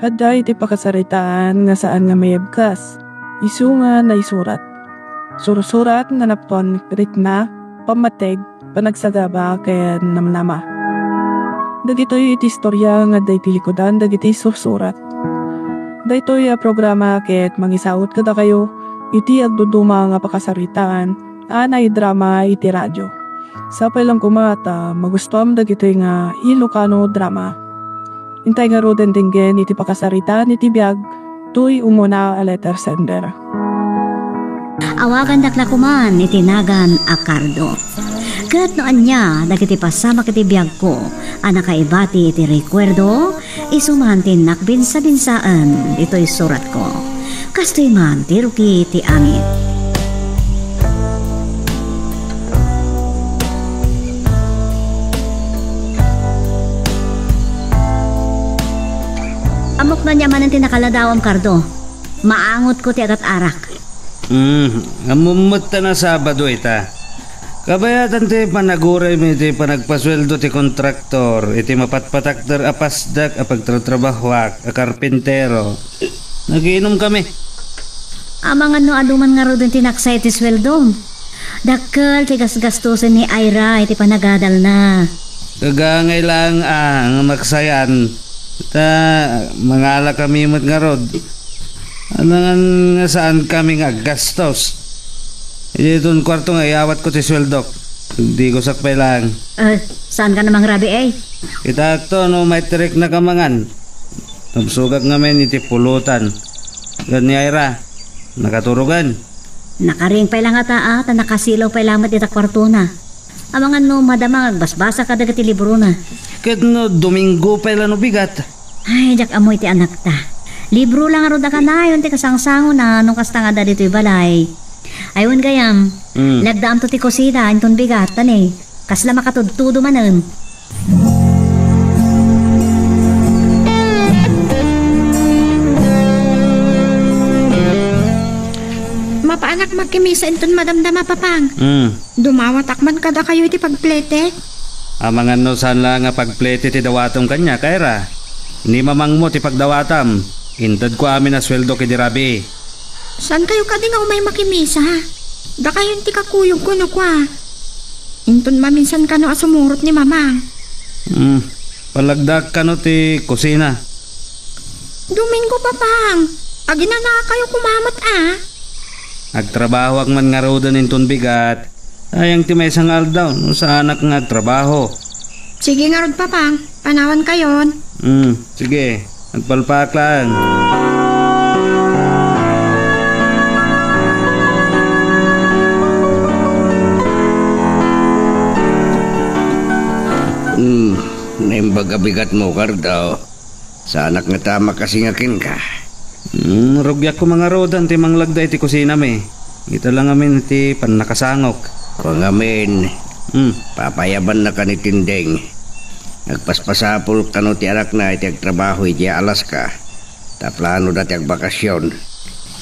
Adda iti pakasaritaan nga saan nga mayabkas. Isu nga na isurat. Surusurat nga napon ritna, pamateg, panagsagaba kaya namnama. Dagitoy iti istorya nga day tilikodan dagiti sursurat. Daytoy programa ket mangisaot kada kayo iti agduduma nga pakasaritaan anay drama iti radyo. Sapay lang kumata magustuam dagitoy nga Ilocano drama. Intay nga roden dinggen iti pakasaritaan iti biag tuy umuna a letter sender. Awagan dakla kuman iti nagan Akardo. Kat noan niya dagiti pasama kiti biag ko anak kaibati iti rekwerdo isumantin nakbinsa-binsaan ito'y surat ko. Kastoy man ti ruki ti angit. Amok na niya man ang tinakaladawam Kardo. Maangot ko ti agat arak. Amumot na Sabado ita. Kabayatan ti panaguray mi ti panagpasweldo ti kontraktor iti mapatpatakter apasdak a pagtratrabahwak a karpintero. Nagiinom kami. Amangan no aduman nga ro din tinaksay ti sweldo. Dakkel ti gasgastusin ni Ira iti panagadal na. Kagangay lang ang maksayan. Ta mangala kami mo't nga rod. Alangan nga saan kami nga gastos. Itong kwarto nga iawat ko ti sweldok. Hindi ko sakpay lang. Saan ka namang rabi eh? Itakto no may tirik na kamangan. Nabsugak nga men iti pulutan. Gani Ira, nakaturugan. Nakaring pa lang ata ta nakasilaw pa lang iti kwarto na. Amangan no madamang agbasbasa ka dagiti libro na. Ket no Domingo pa lang no bigat. Ay, jak amoy ti anak ta. Libro lang aro da ka na yun ti kasangsango na nung kasta nga da dito'y balay. Ayun gayam, lagdaam to ti kusina inton bigatan eh. Kasla makatudtudo manen. Mapaanak magkimisa inton madamdama papang. Dumawatak man kada kayo iti pagplete. Amangan no saan lang nga pagplete ti dawatom kanya, Kaira. Ni mamang mo ti pagdawatam. Intad ko amin na sweldo kay Dirabi. Saan kayo ka nga umay makimisa? Da kayo ti kakuyog ko no kwa. Inton maminsan ka no asumurot ni mamang. Palagdak ka no ti kusina. Domingo papang. Agina na kayo kumamat Agtrabaho ak man nga rodan inton bigat. Ayang ti may sangal daw no sa anak nga agtrabaho. Sige nga rod papang. Panawan kayon. Sige. Nagpalpak lang. Naimbaga-bigat mo, Kardaw. Sa anak nga tama kasingakin ka. Rugyak ko mga rodan ti manglagda iti kusina mi. Ito lang amin iti panakasangok. Kung amin, papayaban na ka ni Tindeng. Nagpaspasapol ka no ti anak na iti agtrabaho iti Alaska. Taplano dati ag bakasyon.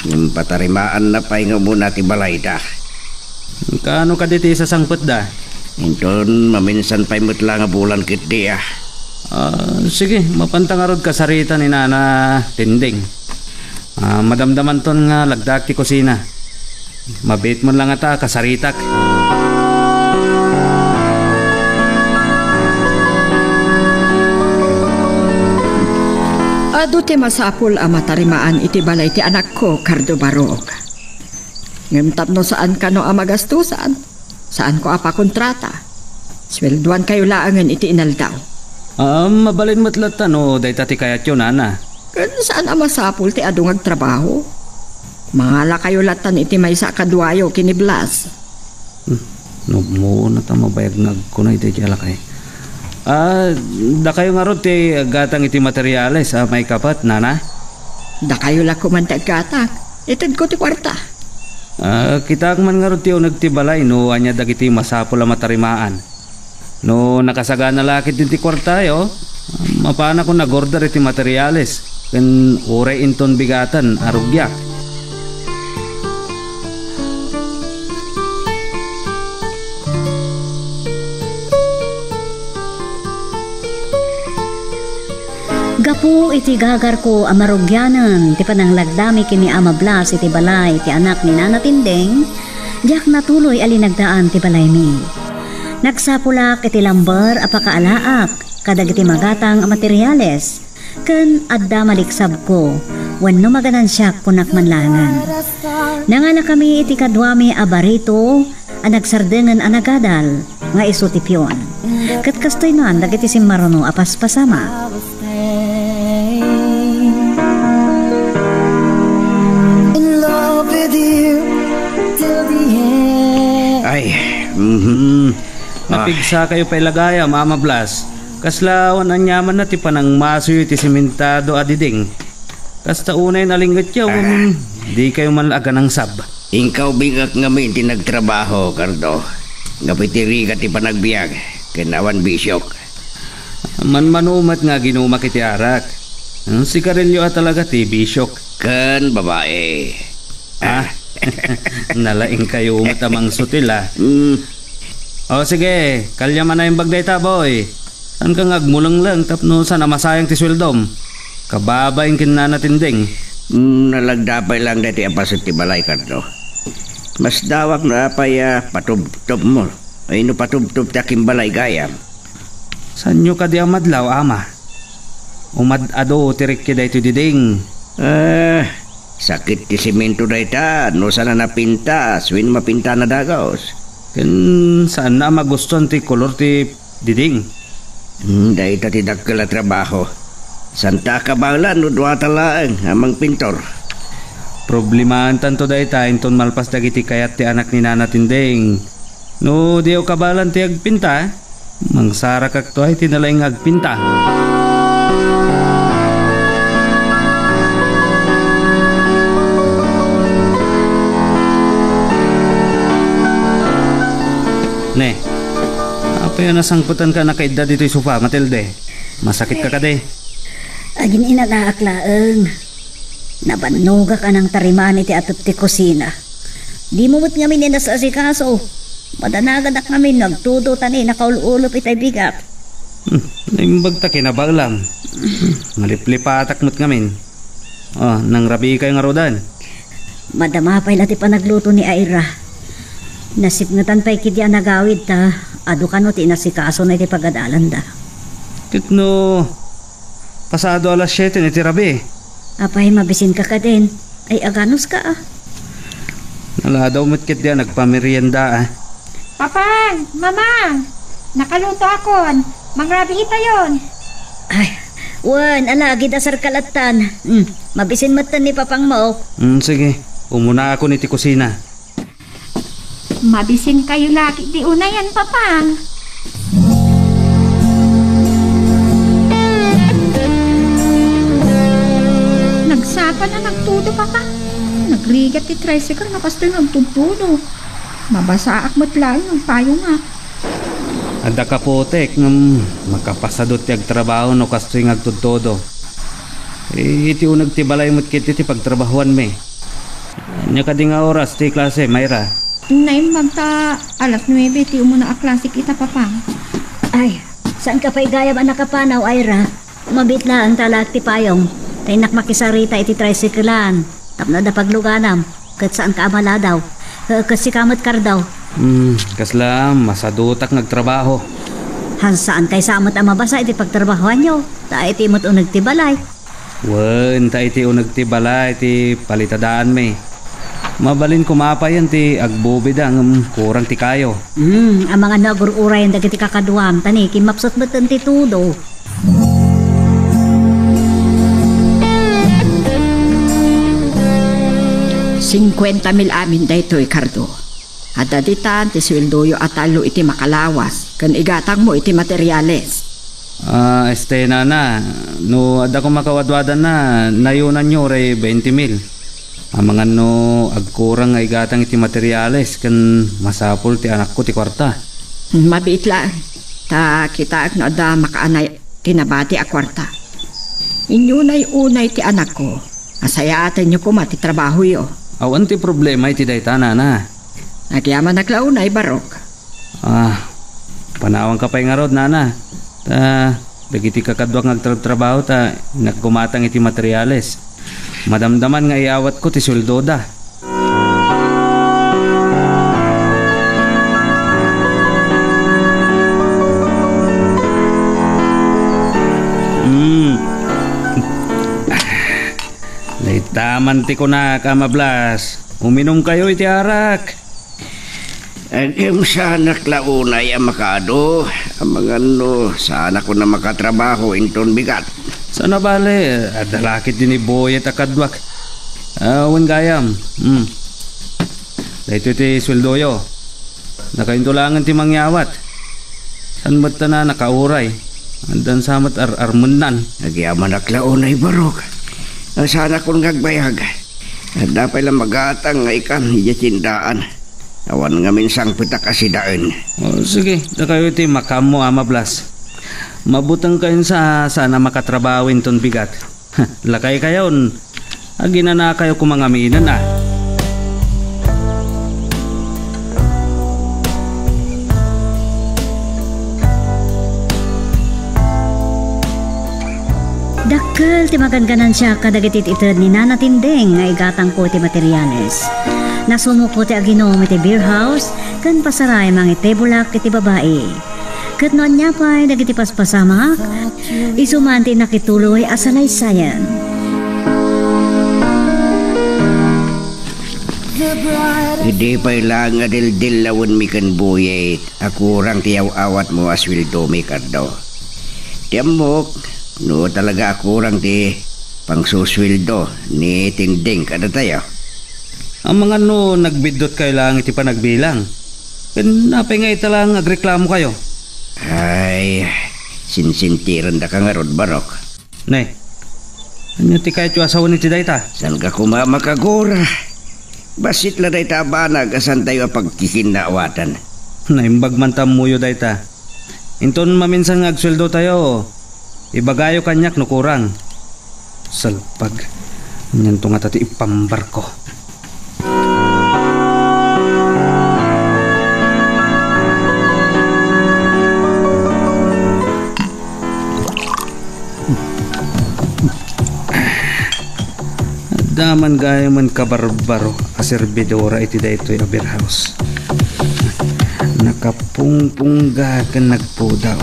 Yung patarimaan na pahinga muna ti balay da. Kaano ka diti sa sangpet da? Inton maminsan pa'y mutla nga bulan kit di Sige, mapantangarod ka sarita ni Nana Tinding. Madamdaman ton nga lagdak ti kusina. Mabit mo lang ata kasaritak. Ado ti masapul a matarimaan iti balay ti anak ko, Kardo Barok. Ngem no saan ka no a magastusan? Saan ko apa kontrata? Swelduan kayo laangan iti inaldaw. Mabalin matlat no, day tati kayat yun, Nana. Kan saan a masapul ti adong agtrabaho? Mangala kayo latan iti may sa kadwayo kiniblas. No mo na tamabayag nagkunay iti alakay. Da kayo nga ron ti gatang iti materyales may kapat, Nana? Da kayo la kumantag gatang. Itad ko ti kwarta. Kita man nga ron ti nagtibalay no anya dagiti masapul a matarimaan. No nakasagana lakit ti kwarta yo. Mapana ko nag-order iti materyales. Ken uray inton bigatan arugyak. Gapu iti gagar ko amarugyanan ti pananglagdami kini Ama Blas iti balay ti anak ni Nana Tindeng, diak natuloy alinagdaan ti balay mi. Nagsapulak iti lambar apakaalaak kadag iti magatang a materyales ken adda maliksab ko wenno maganansyak kunak manlangan. Nangala kami iti kadwami a barito a nagsardengen a nagadal nga isu ti pion. Ket kastoy man dagiti simmaruno a paspasama. Ay, Napigsa kayo pa ilagaya, Mama Blas. Kaslawan ang yaman na ti panang masoy ti simentado adiding. Kasta unay nalinggat yaw, di kayo malaga ng sab. Ingkaw bigak nga min ti nagtrabaho, Cardo. Ngapitiri ka ti panagbiag, kinawan bisyok. Manmanumat nga ginumak iti arak. Si Carillo at talaga ti bisyok. Kan babae. Nalaing kayo matamang sutil O sige, kalya man na yung bagday ta boy. Saan ka ngagmulang lang tapno sana masayang ti sweldom. Kababa yung kinanatinding. Nalagdapay lang dati apasot ti balay, Cardo. Mas dawak na apay patub-tub mo. Ay no patub-tub takim balay gayam. Saan nyo ka di ang madlaw, Ama? Umad-ado tirik kida ito diding. Sakit ti simento da ita. No sana napinta, swin mapinta na dagaos. Ken saan na magustuhan ti kolor ti diding? Dahil ita ti dakkel trabaho. Santa kabalan no duwa talaan amang pintor. Problemahan tanto da ita inton malpas dagiti kayat ti anak ni Nana Tinding. No diyo kabalan ti agpinta, mangsara kak to ay tinalaing agpinta. Ne, apa yun nasangputan ka na kaedad dito yung sofa, Matilde? Masakit ka de. Agin inalaklaeng. Nabanuga ka ng tariman iti atut ti kusina. Di mo mo't ngamin ninas asikaso. Madanagad ak ngamin nagtudo tani nakaululop itay bigat. Naimbag ta kinabaglam. Maliplipatak mo't ngamin. Nang rabi kayo nga rodan. Madama pa'y lati pa nagluto ni Aira. Nasipngatan pa'y kidya nagawid ta. Ado ka no ti nasikaso na iti pagadalan da. Kitno, pasado alas 7 iti rabi. Apay mabisin ka din. Ay aganos ka Naladaw mo't kitya nagpamerienda Papang, Mamang, nakaluto akon. Mangrabi ita yon. Ay, wan, alagi dasar kalatan. Mabisin matan ni papang mo. Sige, umuna ako ni ti kusina. Mabisin kayo lagi di una yan, Papang. Nagsapa na nagtudo, Papa. Nagrigat ti tricycle na pasto nagtutudo. Mabasaak mo't lang ng payo nga. Ada ka potek makapasadot ti agtrabaho no kastoy ng agtutodo. Iti unag ti balay mo't kiti ti pagtrabahuan me. Nya ka di nga oras ti klase, Mayra. Naimbag ta alas 9 ti umuna a klase kita, Papang. Ay, saan ka pa'y gayab anak kapanaw, Aira? Mabitla ang talag ti payong. Tainak makisarita iti tricyclean. Tapno da pagluganam. Kat saan ka amala daw. Kasi kamot kar daw. Kasla masadutak nagtrabaho. Hansaan kay samot ang mabasa iti pagtrabahoan nyo. Ta iti mo't unag ti balay. Wen, ta iti unag ti balay iti palitadaan me. Mabalin kumapayan ti agbubida ng kurang ti kayo. Ang mga nagururay ang dagiti kakaduam. Tani, kimapsot batan ti tudo. $50,000 amin dayto, Cardo. At daditan ti sweldoyo atalo iti makalawas. Kan igatang mo iti materyales. Nana, no ada ko makawadwadan na nayunan nyo ray 20,000. Ang mga no agkurang ay gatang iti materyales kan masapol ti anak ko ti kwarta. Mabiit lang. Ta kita no ada makaanay tinabati a kwarta. Inyunay unay ti anak ko. Asayatan nyo ko mati trabaho yo. Awan ti problema iti dayta, Nana. Nagyaman naglaunay barok. Panawang ka pa'y nga rod, Nana. dagiti kakadwang agtrabaho ta nagkumatang iti materyales. Madamdaman nga iawat ko ti sweldo da. Laitaman ti ko na kamablas. Uminom kayo iti arak. Agim sana klaunay ang makado. Ang mga sana ko na makatrabaho inton bigat. Sana bale, adalakit din ni Boyet akadwak. Awan gayam. Dahito iti sweldoyo. Nakaintulangan ti mangyawat. San ba't na nakauray? Andan samat armunan. Nagyaman na klaunay barok. Sana kong gagbayag. Dapat lang magatang nga ikan iya tindaan. Awan nga minsang pita kasi daan. Sige, da kayo iti makam mo amablas. Mabutang kayo sa sana makatrabawin ton bigat. Lakay kayon. Agina na kayo kumangaminan na. Dakkel ti maganganan siya kadagiti ited ni Nana Tindeng nga igatang ko ti materyales. Nasumuko ti aginom iti beer house kan pasaray mga tebulak iti babae. Ket noon niya pa'y dagiti paspasamak, isumanti nakituloy asalaysayan. Hindi pa'y lang nga dildilawon mi kan Boyet. Akurang tiyaw awat mo aswildo mi kardo. Tiyamok. No talaga akurang ti pangsuswildo ni Tinding kada tayo. Ang mga nagbidot kayo lang iti panagbilang. Napay nga italang agreklamo kayo. Ay, sinsintiran da ka nga rod barok. Nay, ano ti kahit yung asawa ni Tidayta? San ka kumamakagura? Basit la dayta banag asan tayo pagkikinawatan. Naimbag man tamuyo dayta. Inton maminsan nga agsweldo tayo. Ibagayo kanyak no kurang. Salpag. Nyan to nga tati ipambar ko. Daman gaya man kabarbaro aserbidora iti daytoy a beer house. Nakapungpungga ka nagpudaw.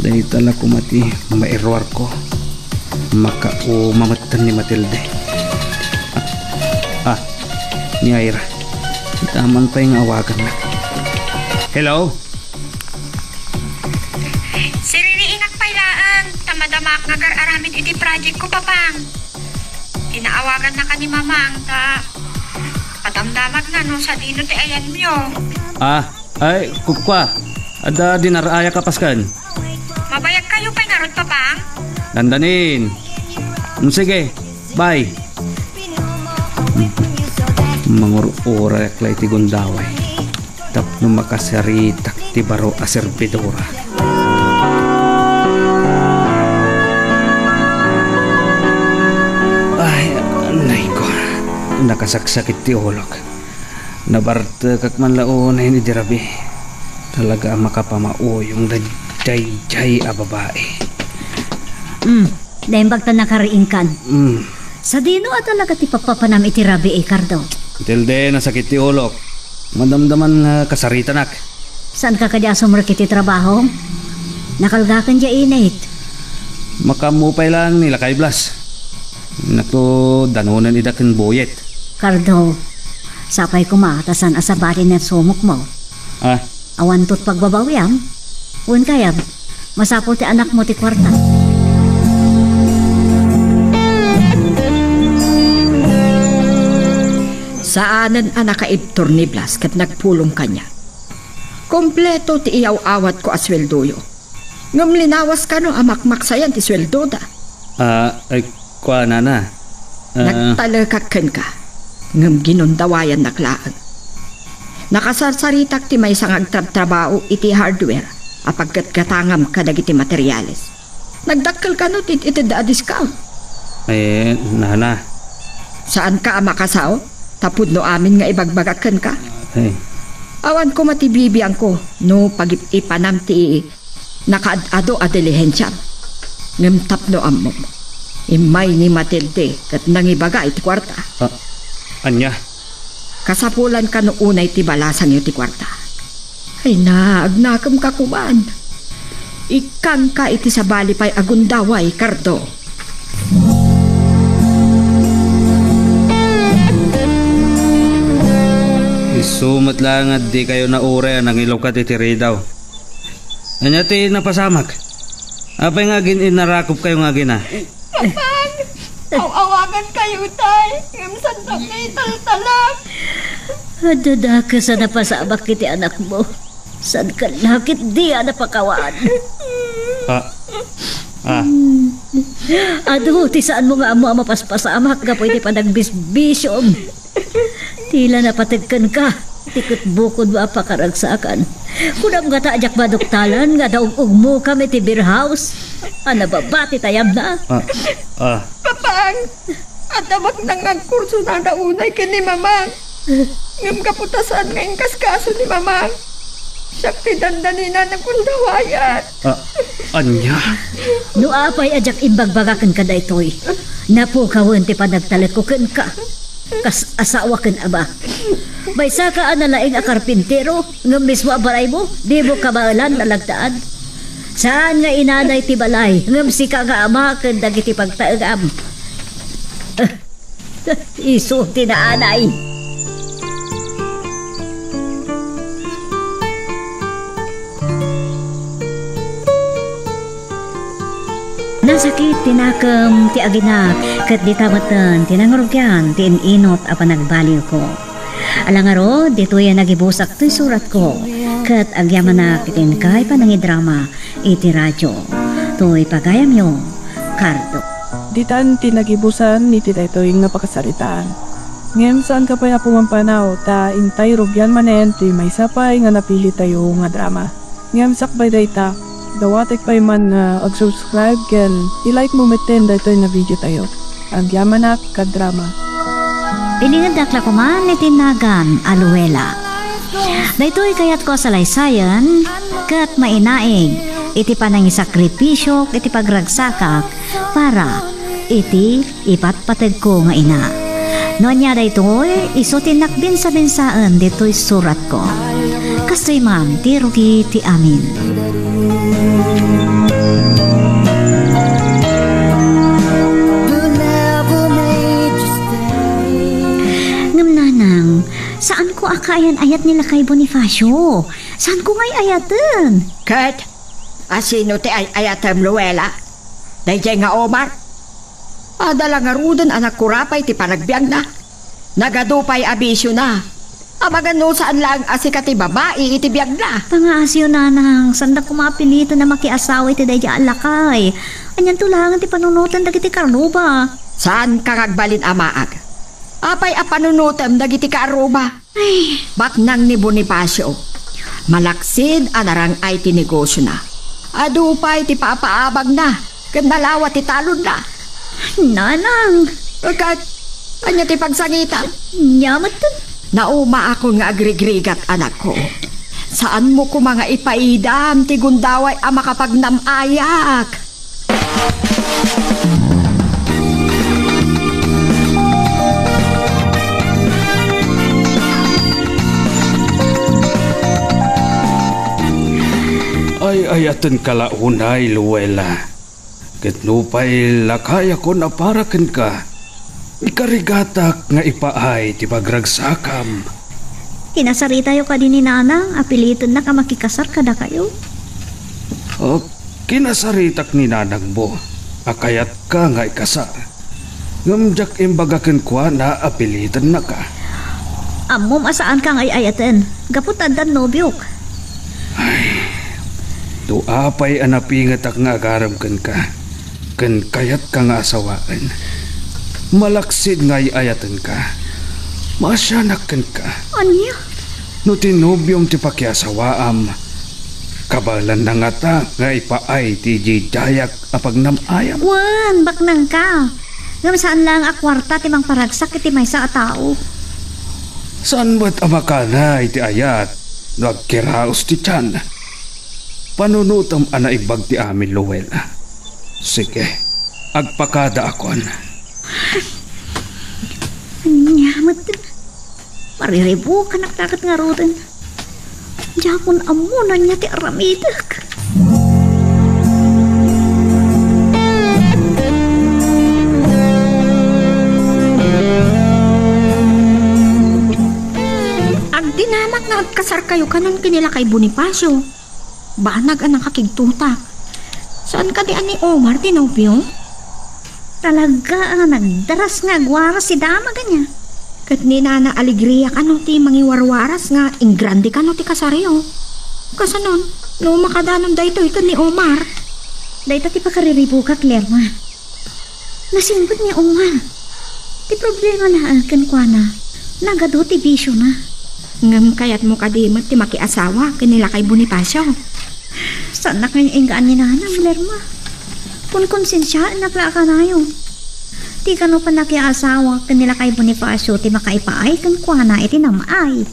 Dahil tala kumati mairwar ko. Mamatan ni Matilde. Ni Ira. Taman pa yung awagan na. Hello? Siririingak pailaan. Tamadamak nga aramid iti project ko, papang. Inaawagan na ka ni mamang. Patamdamag na sa dino ti ayan mo. Ay, kukwa. Ada dinaraya kapaskan. Mabayag kayo pa'y narod, papang? Dandanin. Sige, bye. Mangurura klay ti gundaway. Tapno makasaritak ti baro a serbidora. Ay, anay ko. Nakasaksakit ti ulog. Nabarta kak man launay ni Dirabi. Talaga makapamao yung jay a babae. Dahil bagta nakariing kan. Sa dino at talaga ti papapanam iti Rabi Cardo. Tilde, nasakit ti ulok. Madamdaman kasaritanak. Saan ka kadya sumurkit ti trabaho? Nakalgakan dya init. Makamupay lang nila kay Blas. Nato danunan idakin Boyet. Cardo, sapay kumatasan asabari na sumok mo. Awan to't pagbabawiyam. Un kayab, masapol ti anak mo ti kwarta. Saanan anak kaibtor ni Blas kat nagpulong kanya. Kompleto ti iyaw-awat ko asweldoyo. Ngam linawas ka no amakmak sayan ti sweldo da. Ay, kwa nana. Nagtalakakan ka. Ngam ginundawayan naklaan. Nakasarsaritak ti may sang agtrab-trabaho iti hardware. Apagkat-katangam ka dagiti materyales. Nagdakkel ka no iti da discount. Ay, nana. Saan ka makasaw? Tapod no amin nga ibagbagakan ka. Ay. Awan ko matibibiyang ko no pagipanam ti Nakaadado a dilihensyam. Ngem tapno ammo. Imay ni Matilde kat nangibaga iti kwarta. Anya? Kasapulan ka no unay ti balasang iti kwarta. Ay agnakam ka kuman. Ikang ka iti sabali pa'y agundaway, Cardo. Isumat lang at di kayo na ure ang ilaw ka titiri daw. Anya ti napasamak? Apay nga inarakop kayo nga gina? Kapag, awagan kayo tay. Ngimsan na may taltalag. Adada ka sa napasamak kiti anak mo. San ka lakit di napakawaan. Ado, ti saan mo nga amo mapaspasamak ka pwede pa nagbisbisyom. Tila napatagkan ka. Tikot bukod ba pakaragsakan. Kunang nga taajak baduktalan nga daug mo kami ti beer house. Babati tayam na. Papang, at dapat nang ang kurso na naunay ka ni Mamang. Ngam kaputasan ngayong kaskaso ni Mamang. Siya pindandanina ng kundawayan. Anya? No apay ajak imbagbagakan ka da itoy. Napukawan ti panagtalikukan ka. Kas asawa kan aba. May saka analaing a karpintero ngam mismo abaray mo, di mo kabalan nalagtaan. Saan nga inanay ti balay ngam sika nga ama kan dagiti pagtaagam. Iso ti naanay. Nasakit tinakam ti aginak kat di tamatan tinangurugyan ti inot a panagbaliw ko. Alangaro dito yan nagibusak ti surat ko kat agyaman na kitin kay panangidrama iti radyo. To'y pagayam yung Cardo. Ditan tinagibusan ni titaytoy nga pakasaritaan. Ngem saan ka pa na pumampanaw ta intay rugyan manen ti may sapay nga napili tayo nga drama. Ngem sakbay dayta dawatek pa'y man nga ag-subscribe ken i-like mo meten daytoy na video tayo. Ang yamanak ka drama. Pilingan dakla ko man ni Tinagan Aluela. Daytoy kayat ko sa laysayan kat mainaig iti panangisakripisyo iti pagragsakak para iti ipatpatag ko nga ina. Noon niya daytoy iso tinakbin sa bensaan dito'y surat ko. Kastoy man ti rugi ti amin. Ngamnanang, saan ko akayan ayat nila kay Bonifacio? Saan ko ngay ayatan? Kat, asino ti ayatam Luela? Dayjay nga Omar? Adala nga rudan anak kurapay ti panagbiag na. Nagadupay abisyo na. Amagano saan lang asikati babae iti biag na. Pangasyo nanang, sanda ko mapilito na makiasawa iti dayja alakay. Anyan tulangan ti panunutan dagiti karuba. Saan kakagbalin amaag? Apay a panunutam dagiti karuba. Ay, Baknang ni Bonifacio. Malaksid anarang ay ti negosyo na. Adupay ti papaabag na. Kanalawa ti talon na. nanang, Agad, anya ti pagsangitan. nyamat tan. Nauma ako nga agrigrigat anak ko. Saan mo ko mga ipaidam ti gundaway a makapagnamayak? Ay ayatan kalaunay, Luela. Kitnupay lakaya ko na parakan ka. Ikarigatak nga ipaay ti pagragsakam. Kinasarita yo ka din ni nanang, apiliton na ka makikasar kada kayo. O kinasaritak ni nanang mo. Akayat ka nga ikasar. Ngamjak imbagakan kwa na apilitan na ka. Amom asaan ka ngay ayatan, gaputan dan nobyok. Tuapay anapingat ak nga agaramkan ka. Kan kayat ka nga asawaan. Malaksid nga'y ayatan ka. Masyanak ka. Anya? No tinubyong ti pakiasawaam. Kabalan na nga ta nga ipaay ti jijayak apag namayam. Wan, baknang ka. Ngam saan lang akwarta timang paragsak iti may sa tao. Saan ba't amakana iti ayat? Nagkiraos ti tiyan. panunutam ana ibag ti amin, Luella. Sige, agpakada akon. Nyamat din. Mariribo ka nagtakat nga roden. Jakon amunan niya ti aramidak. Agdinamak nga agkasar kayo kanan kinila kay Bonifacio. Banag anang kakigtuta. Saan ka di ani Omar tinopyo? Talaga ang nagdaras nga gwara si dama ganya. Kat ni Nana Alegria kano ti mangiwarwaras nga ingrande kano ti kasaryo. Kasanon, no makadanon dayto ikan ni Omar. Dahito ti pakariribo ka, Clerma. Nasimbot ni Omar. Ti problema na akin kwa na. Nagado ti bisyo na. Ngam kayat mo kadimot ti makiasawa kanila kay Bonifacio. Saan na kayong inggaan ni Nana, Clerma? Kung konsensya, naklaka na yun. Ti kano pa nakiasawa kanila kay Bonifacio ti makaipaay kan kwa na iti namaay.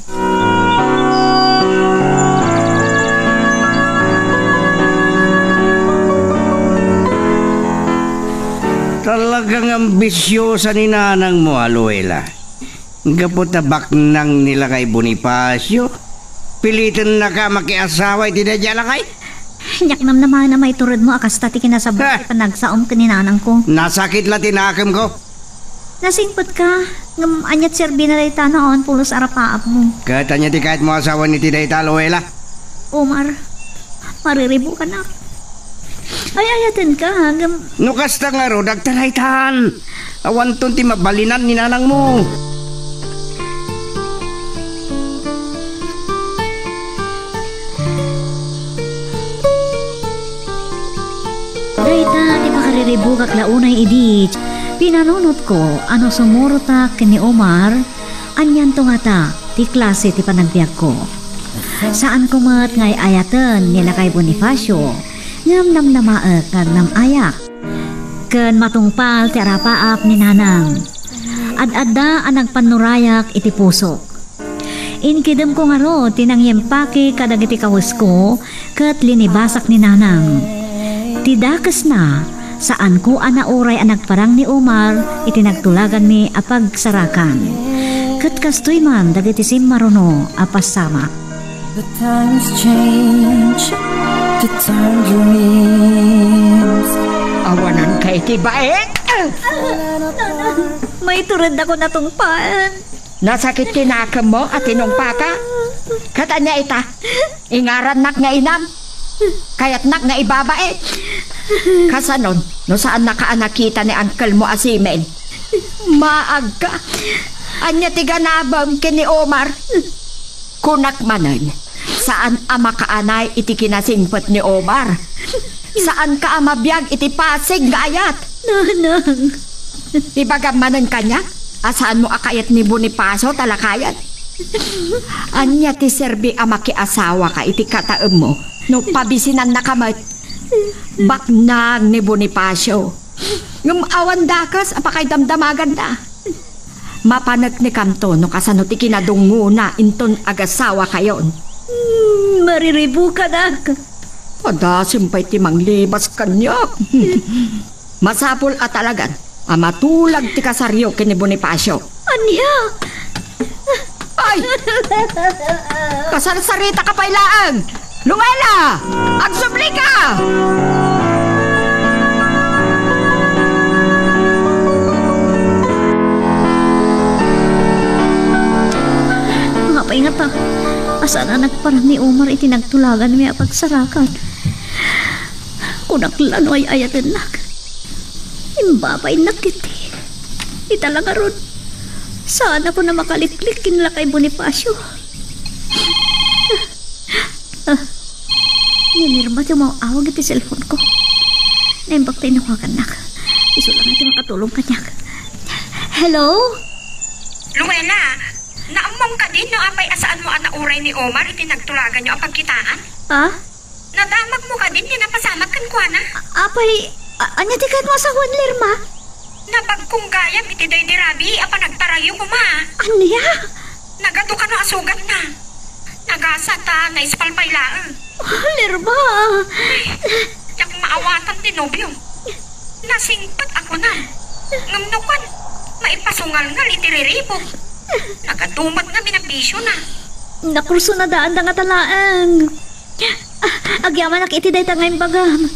Talagang ambisyosa ni nanang mo, Luella. Gaputabak nang nila kay Bonifacio. Pilitan na ka makiasawa iti dadya lang kay. Nyak nam naman na may turod mo akas tati kinasabot ti panagsaom ka ni nanang ko. Nasakit la tinakam ko. Nasingpot ka. Ngam anyat serbi na dayta noon pulos arapaap mo. Katanya ti kahit mo asawa ni ti dayta, Luella. Omar, mariribo ka na. Ay ayatin ka hanggang... Nukasta nga ro, dagtaraytan. Awan ton ti mabalinan ni nanang mo. Dayta, di makariribo kak launay idit. Pinanunot ko, ano sumurota kini Omar, anyan to nga ta, ti klase ti panagbiag ko. Saan ko mat ngay ayatan nila kay Bonifacio, ngam nam namaak kag nam ayak. Ken matungpal ti arapaap ni nanang. Ad-adda ang nagpanurayak iti pusok. Inkidem ko nga ro, tinangyempake kadag iti kawis ko, kat linibasak ni nanang. Tidakas na, saan ko anauray ang nagparang ni Omar, itinagtulagan mi apagsarakan. Kat kastoy man, dagiti maruno apasama. The times change, the time dreams. Awanan kay ti baet. May turad ako natungpaan. Nasakit tinakam mo at tinungpa ka. Katanya ita, ingaran nak nga inam. Kayat nak nga ibabae. Kasanon, no saan nakaanakita ni uncle mo asimen. Maag ka. Anya tiganabam kini Omar. Kunak manan, saan ama kaanay iti kinasingpot ni Omar? Saan ka amabiyag iti pasig gayat? Nanang. Ibagam manan kanya? Asaan mo akayat ni Bonifacio talakayat? Anya ti serbi ama kiasawa ka iti kataem mo no pabisinan na kamat. Baknag ni Bonifacio. Ngum awan dakas apakay damdamagan da. Mapanak ni kanto no kasano ti kinadunguna inton agasawa kayon. Mariribo ka dak. Ada simpay ti manglibas kanyak. Masapol at talagan. Amatulag ti kasaryo kini Bonifacio. Anya? Ay! Kasarsarita ka pailaan! Luella! Agsubli ka! Nga pa ingat ha. Asa na nagparang ni Omar itinagtulagan may apagsarakan. Kunaklano ay ayatan nak. Imbabay nakiti. Italaga ron. Saan ako na makaliklik kinla kay Bonifacio? Nilirmat yung mga awag iti cellphone ko. Naimbak tayo nawagan nak. Iso lang natin makatulong kanyak. Hello? Luella, naamang ka din no apay asaan mo anauray ni Omar itinagtulagan nyo ang pagkitaan? Ha? Nadamag mo ka din napasamag kan kwa na? Apay, anya tikat mo sa Juan Lerma? Nabagkong gayam iti day di Rabi apa nagtarayo ko ma. Anya? Nagato ka no asugat na. Nagasata na ispalpaylaan. Lerma! Yak maawatan ti nobyo. Nasingpat ako na. Ngamnukan, maipasungal nga litiriribog. Nagadumat nga minabisyo na. Nakurso na daan da nga talaang. Agyaman iti day tangay bagam.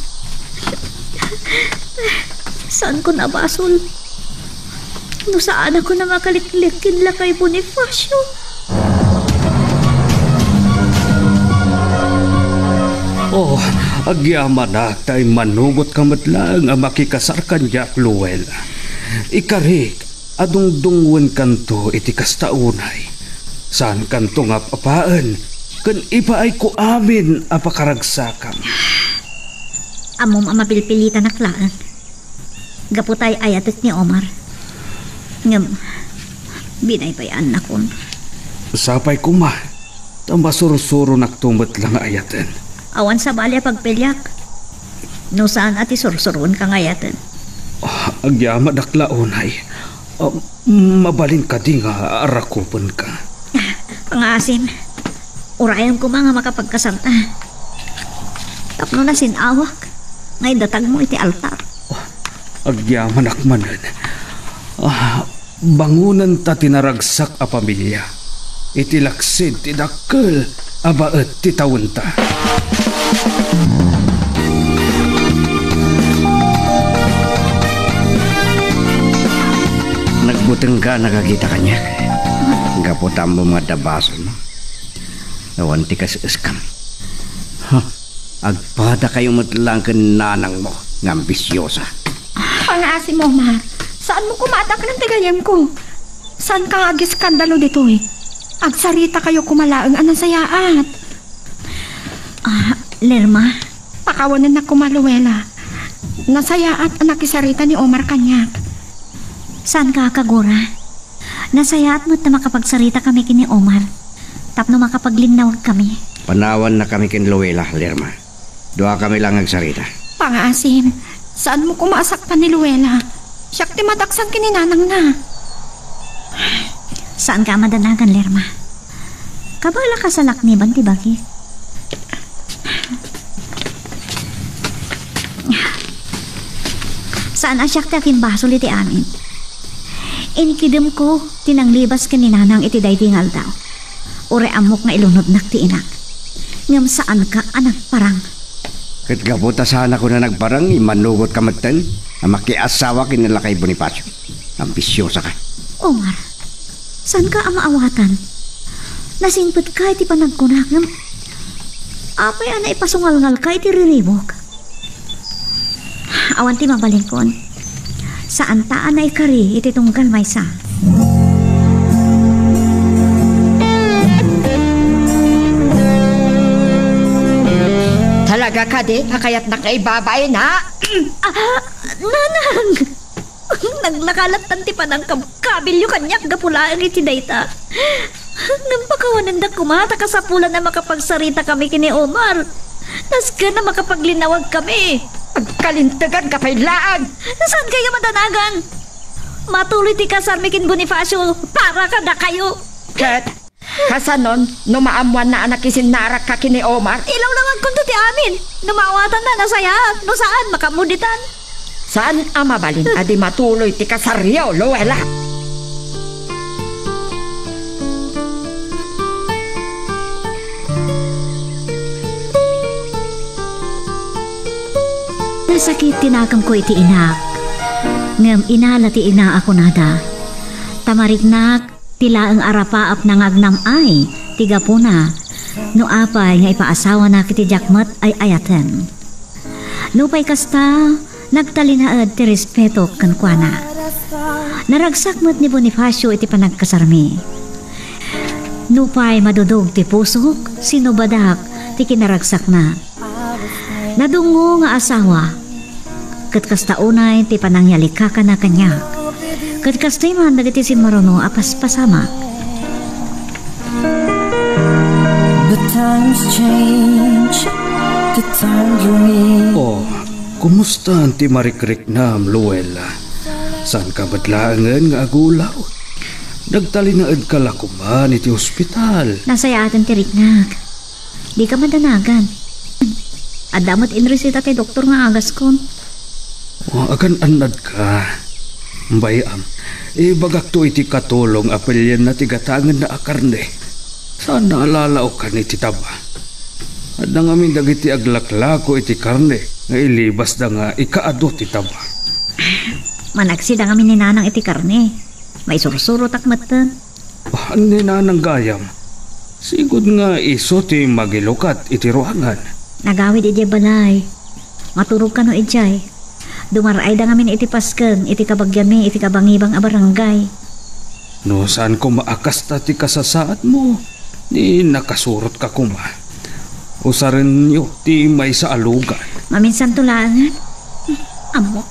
Saan ko nabasol? No saan ako na makaliklikin la kay Bonifacio? Oh, agyaman na tay manugot kamatlang ang makikasar kanya, Luel. Ikarik, adong dungwan kanto iti kastaunay. Saan kanto nga papaan, kan ipaay ko amin apakaragsakam. Amom ang mapilpilitan na klaan. Gaputay ayatot ni Omar. Ngam, binaybayan na kon. Sapay ko ma, tamasuro-suro naktumot lang ayatan. Awan sa balya pagpilyak. No saan ati sursuron kang ayatan. Agyaman aklaunay. Mabalin ka di nga arakupon ka. Pangasim, urayan ko mga makapagkasanta. Tapno na sinawak. Ngay datag mo iti altar. Agyaman akmanan. Bangunan ta tinaragsak a pamilya. Iti laksid ti dakkel abaet ti tawunta. Nagbuteng ka, nakakita ka niya. Gaputan mo mga dabasan mo. Nawan ti kas-iskam. Agpada kayo matlang nanang mo, ng ambisyosa. Pangasim mo, ma. Saan mo kumatak ng tigayam ko? Saan ka agiskandalo dito eh? Agsarita kayo kumalaang anang sayaat. Lerma, Pakawanan na kumaluwela. Nasayaat ang nakisarita ni Omar Kanyak. saan ka kagura? Nasayaat mo't na makapagsarita kami kini Omar. Tapno makapaglinawag kami. Panawan na kami kin Luela, Lerma. Doa kami lang agsarita. Pangasim, saan mo kumasaktan ni Luela? Siyak ti madaksan kininanang na. Saan ka madanagan, Lerma? Kabala ka sa lakniban, ti Bagi? Saan asyak ti akin basol iti amin? Inikidem ko, tinanglibas kaninanang iti daytingal daw. Ure amok nga ilunod nak ti inak. Ngam saan ka anak parang? Kat gabuta sana ko na nagparang imanugot ka magtan na makiasawa kinala kay Bonifacio. Ambisyosa ka. Omar, saan ka ang maawatan? Nasingpit ka iti panagkunakam. Apay ana ipasungalngal ka iti riribok. Awan ti mabalingkon. Saan taan na ikari iti tunggal maysa? Talaga ka di, kakayat na kay babay na. Nanang! Naglakalat ti panang kabilyo kanyak gapulaan iti dayta. Nang pakawanan da kumata kasapulan na makapagsarita kami kini Omar. Nasga na makapaglinawag kami. Pagkalintagan ka pailaan. Saan kayo madanagan? Matuloy ti kasar mikin Bonifacio para kada kayo. Kat, kasanon, numaamuan na anak isinarak ka kini Omar. Ilaw lang ang kunto ti amin. Numawatan na nasaya. No saan makamuditan? Saan ang mabalin adi matuloy ti kasaryo, Luela? Nasakit tinakam ko iti inak. Ngam inala ti ina ako nada. Tamariknak tila ang arapaap na ngagnam ay tiga po na. No apay nga ipaasawa na kiti jakmat ay ayaten. No pay kasta nagtalinaad ti respeto kankwana. Naragsak mo't ni Bonifacio iti panagkasarmi. No pay madudog ti pusok sinubadak ti kinaragsak na. Nadungo nga asawa. Kat kastaunay ti panangyalika ka na kanya. Kat kastay man dagiti si Maruno apas pasama. The times change, the time dream. Oh, kumusta ang ti marikrik na Luela? Saan ka badlaangan nga agulaw? Nagtalinaad ka lakuman iti ospital. Nasaya atin ti Riknag. Di ka madanagan. Adamot inresita ti doktor nga agas kon. Agan anad ka. Bayam, bagak to iti katulong apelyan na tigatangan na akarne. Sana alalaw ka ni titaba. At nang amin dagiti aglaklako iti karne, nga ilibas da nga ikaado titaba. Managsid ang amin ni nanang iti karne. May sursuro takmatan. Ni nanang gayam, sigod nga iso ti magilukat iti ruangan. Nagawid iti balay. Maturog ka no ijay. Dumaray da ngamin iti pasken, iti kabagyan mi, iti kabangibang a barangay. No saan ko maakas ta ti kasasaat mo? Ni nakasurot ka kuma. Usarin nyo ti may sa alugan. Maminsan tulangan. Amok.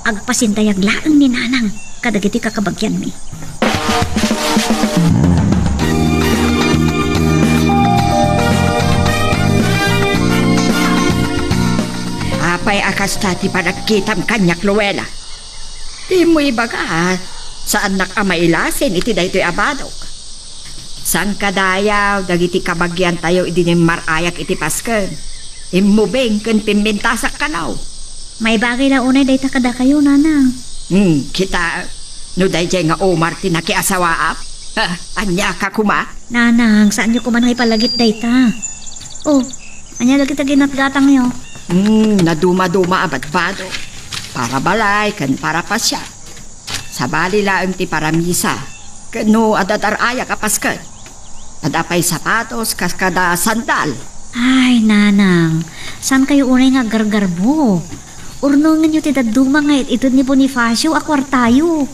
Agpasintayag laang ni nanang. Kadagiti kakabagyan mi. Apay akas tati panagkitam kanyak Luela. Di mo ibaga, saan nakamailasin iti daytoy abadok. Sang kadayaw, dagiti kabagyan tayo idinim marayak iti pasken. Imubeng ken pimintasak kanaw. May bagay na unay dayta kada kayo, nanang. Kita, no dayjay nga Omar tinakiasawaap. Anya ka kuma? Nanang, saan nyo kuman palagit dayta? Oh, anya lagi ta ginatgatang nyo. Naduma-duma abad-bado. Para balay, kan para pasya. Sa bali laang ti para misa. Kano adadaraya kapaskan. Adapay sapatos, kaskada sandal. Ay, nanang, saan kayo unay nga gargarbo? Urnongan nyo ti daduma nga ito ni Bonifacio akwar tayo.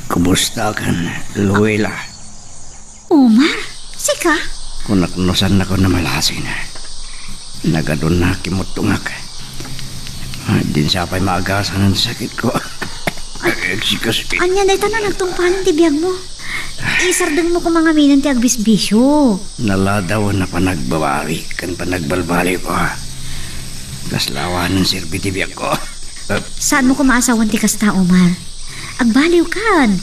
Kumusta kan, Luela? Omar, sika? Kunaknusan na ko na malasin. Nagadun na kimutungak. Din siya pa'y maagasan ng sakit ko. Anya na ito na nagtungpalan ti biyag mo. Isardang mo kung mga minan ti agbisbisyo. Naladaw na panagbabawi kan panagbalbali ko. Kaslawan ng sirbi ti biyag ko. Saan mo kumaasawan ti kasta, Omar? Agbaliw kan.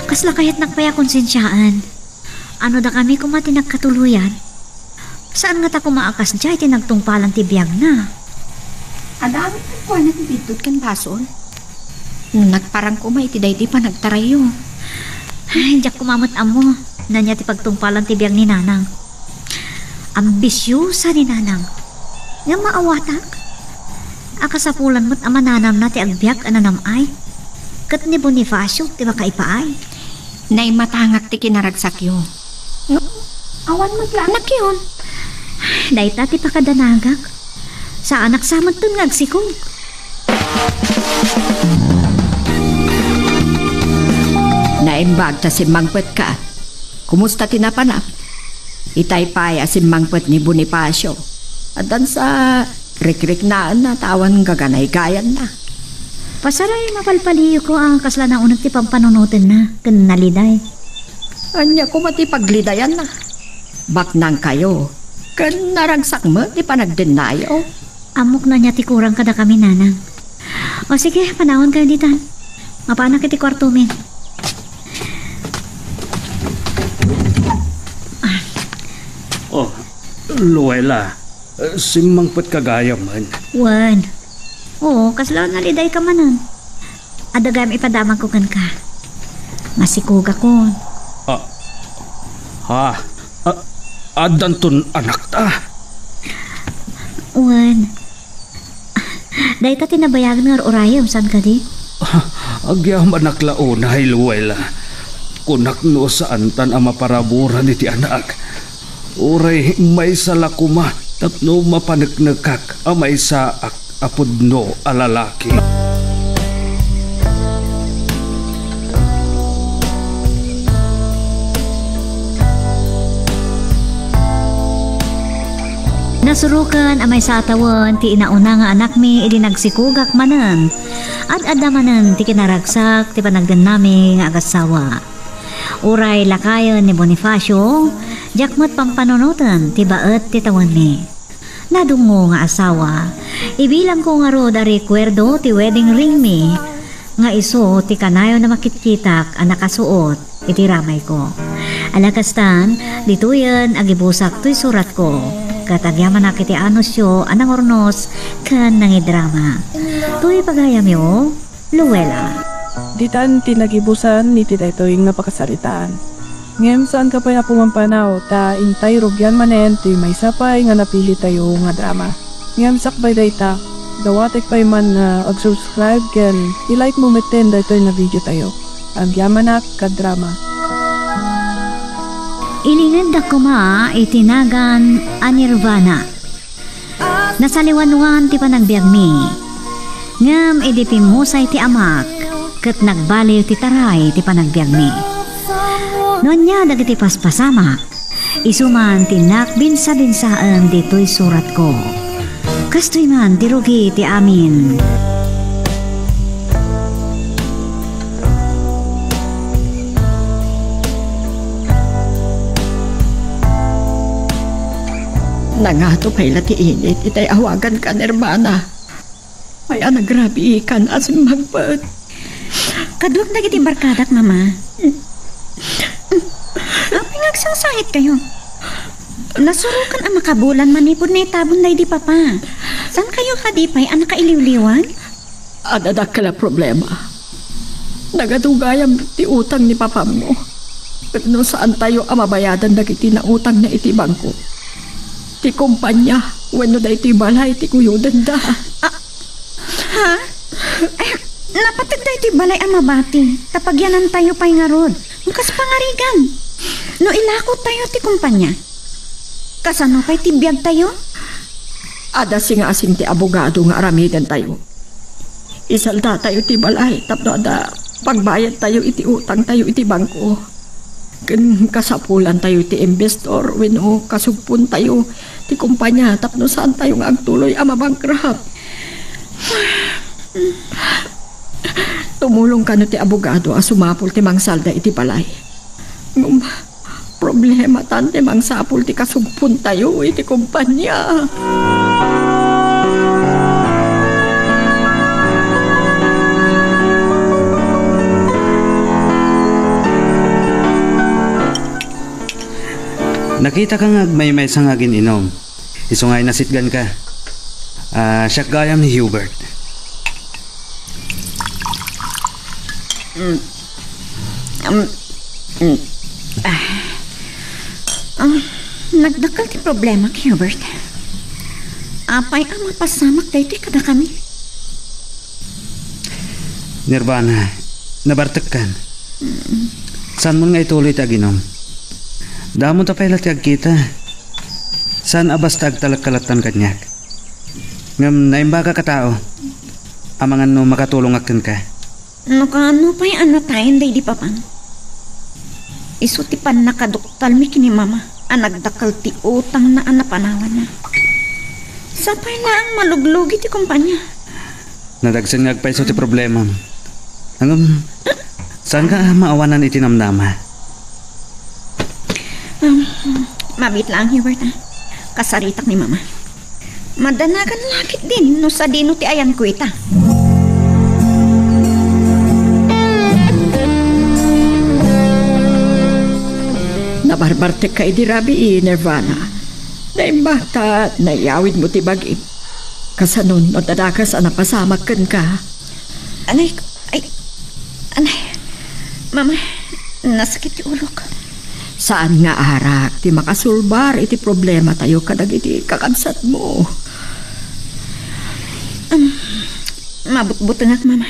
Kasla kaya't nagpaya konsensyaan. Ano da kami kumati nagkatuluyan? Saan nga ta kumaakas dya iti nagtungpalang tibiyag na? Adawit na po na tibidot kan bason. Nagparang kumay ti day di pa nagtarayo. Ay, diyak kumamot amo. Nanya ti pagtungpalang tibiyag ni nanang. Ambisyosa ni nanang. Nga maawatak. Akasapulan mo't ama nanam na ti agbiyak ananamay. Kat ni Bonifacio ti makaipaay. Nay matangak ti kinaragsak yun. Awan mo't lanak yun. Dahita ti pakadanagak. Sa anak samad to ngagsikong. Naimbag ta si Mangpet ka. Kumusta tinapanap? Itaypay asimmangpet ni Bonifacio. At dan sa rik-rik na tawan gaganay-gayan na. Pasaray mapalpaliyo ko ang kasla na unang tipang panunutin na. Kanaliday. Anya ko matipaglidayan na. Baknang kayo. Kan naragsak mo, di pa nagdenayo. Amok na niya tikurang kada kami, nanang. O sige, panahon kayo dito. Mapanak iti kwarto, men. Oh, Luela, simangpet kagaya man. Wan. Oo, kasla naliday ka manan. Adagam ipadamag ko kan ka. Masikuga ko. Adan ton anak ta. Wan. Dahil ka tinabayagan nga orayam, saan ka di? Agyam anak launa, Luela. Kunak no saan tan ang maparabura ni ti anak. Uray may salakuma tapno mapanagnagkak amay sa apudno alalaki. Nasurukan amay sa atawan ti inauna nga anak mi idi nagsikugak manan. At adamanan ti kinaragsak ti panagdan nami nga agasawa. Uray lakayon ni Bonifacio, jakmat pampanunutan ti baet ti tawan mi. Nadungo nga asawa, ibilang ko nga ro da rekwerdo ti wedding ring mi, nga iso ti kanayo na makitkitak ang nakasuot iti ramay ko. Alakastan, dituyan agibusak to'y surat ko. Katagyaman na kiti anusyo anang ornos kan nangidrama. To'y pagayam yo, Luella. Ditan tinagibusan ni titay to'y nga pakasaritaan. Ngem saan ka pa na pumampanaw ta intay rugyan manen ti may sapay nga napili tayo nga drama. Ngem sakbay day ta, dawatek pa'y man na ag-subscribe ken i-like mo meten da ito'y na video tayo. Agyamanak ka drama. Ilingad da kuma itinagan a Nirvana. Nasaliwanwan ti panagbiag mi. Ngam idipimhusay ti amak ket nagbaliw ti taray ti panagbiag mi. Noon niya dagiti paspasamak. Isuman tinak binsa-binsaan dito'y surat ko. Kastoy man ti rugi ti amin. Nangato pa'y lati init, itay awagan ka, Nirvana. May anagrabi ikan asim magpat. Kadwag na giti barkadak, mama. Apay ngagsangsangit kayo. Nasurukan ang makabulan manipod na itabon na di papa. San kayo kadipay ang nakailiw-liwan? Adadak kala problema. Nagadugayam ti utang ni papa mo. Pero saan tayo amabayadan dagiti na utang na iti bangko? Ti kumpanya, wano da iti balay, ti kuyudan da. Ha? Ay, napatag da iti balay ang mabati. Tapagyanan tayo pa'y nga rod. Kas pangarigan. No ilakot tayo ti kumpanya. Kasano pa'y ti biyag tayo? Ada singasing ti abogado nga aramidan tayo. Isalda tayo ti balay, tapno ada pagbayad tayo iti utang tayo iti bangko. Kasapulan tayo ti investor, wino kasugpon tayo ti kumpanya, tapno saan tayo nga agtuloy amabangkrap. Tumulong ka no ti abogado sumapul ti mangsalda iti balay. Problema tan ti mangsapul ti kasugpon tayo iti kumpanya. Nakita ka nga may sang agin inom. Isungay nasitgan ka. Siya gayam ni Hubert. Nagdakal ti problema kay Hubert. Apay ang mapasamak tayo ti kada kami. Nirvana, nabartek kan. Saan mo nga ituloy taginom? Damo ta pa'y latiag kita. Saan abas tag talagkalatan kanyak? Ngam naimba ka katao. Amangan no makatulong akin ka. No kaano pa'y ano tayo day di papang. Isutipan na kaduktal mi kini mama. Nagdakal ti utang na anapanawan na. Sapay na ang maluglugi ti kumpanya. Nadagsan ngagpay so ti problema. Ngam, saan ka maawanan itinamnama? Mabit lang, Hubert. Kasaritak ni mama. Madanagan lakit din no sa dino ti ayan ko ita. Nabarbarte ka idirabi Nirvana. Naimbata, nayawid mo ti bagi. Kasanon no dadakas napasamak ka. Anay, mama, nasakit yung ulo ko. Saan nga arak ti makasulbar iti problema tayo kadag iti kakabsat mo. Mabutbutengak, mama.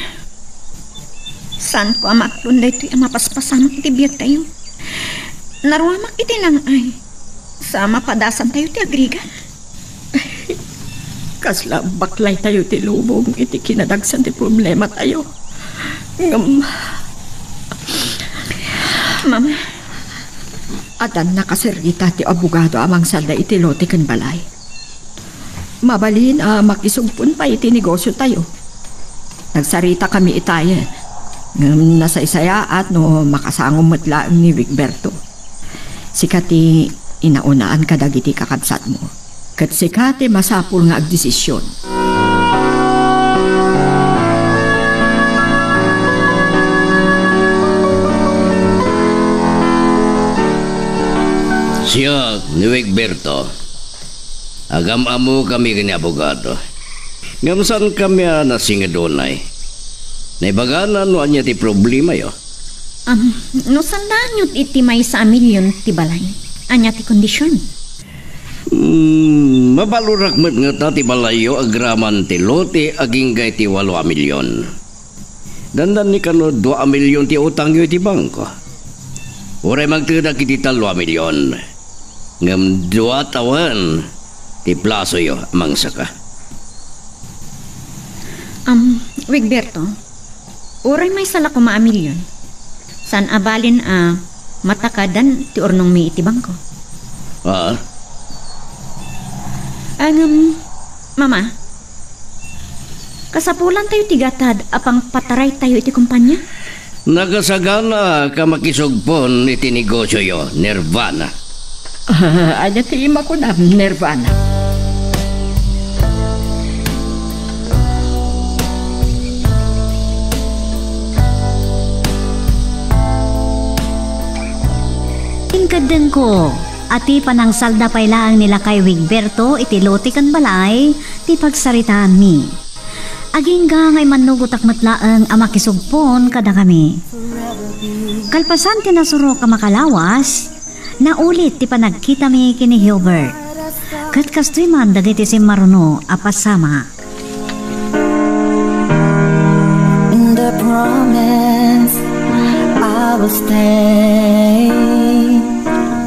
Saan ko amaklunday ito'y mapaspasamak iti biyag tayo. Naruamak iti lang ay. Sama padasan tayo ti agrigan. Kasla baklay tayo ti lubong iti kinadagsan ti problema tayo. Mama. Adan nakasirita ti abogado amang salda iti lote ken balay. Mabalin makisugpon pa iti negosyo tayo. Nagsarita kami itayen. Nasa isayaat no makasangom matlaang ni Wigberto. Sikati inaunaan ka dagiti kakabsat mo. Kat sikati masapul nga agdesisyon. Siya, ni Wigberto. Agam amo kami kini abogado. Ngamsan kami nasingadunay. Naibaganan no anya ti problema yo. No sandaan yun iti may sa milyon ti balay. Anya ti kondisyon. Mabalurak met nga ti balayo agraman ti lote aging gay ti 8 milyon. Dandan ni kano 2 milyon ti utang yo ti bangko. Uray magtudak iti 3 milyon. Ngam 2 taon ti plaso yo mangsa ka. Wigberto, uray may sala ko milyon. San abalin matakadan ti ornong may iti bangko. Mama, kasapulan tayo tigatad apang pataray tayo iti kumpanya? Nagasagana ka makisugpon iti negosyo yo, Nirvana. Anya ti ima ko na, Nirvana. Tingkadeng ko, ati panang salda pailaang nila kay Wigberto iti lote kan balay, ti pagsaritaan mi. Aging ngay manugutak matlaang amakisugpon kada kami. Kalpasan tinasuro ka makalawas, naulit ti panagkita mi kini Hilbert. Kat kastoy man dagiti si Maruno apasama. In the promise I will stay.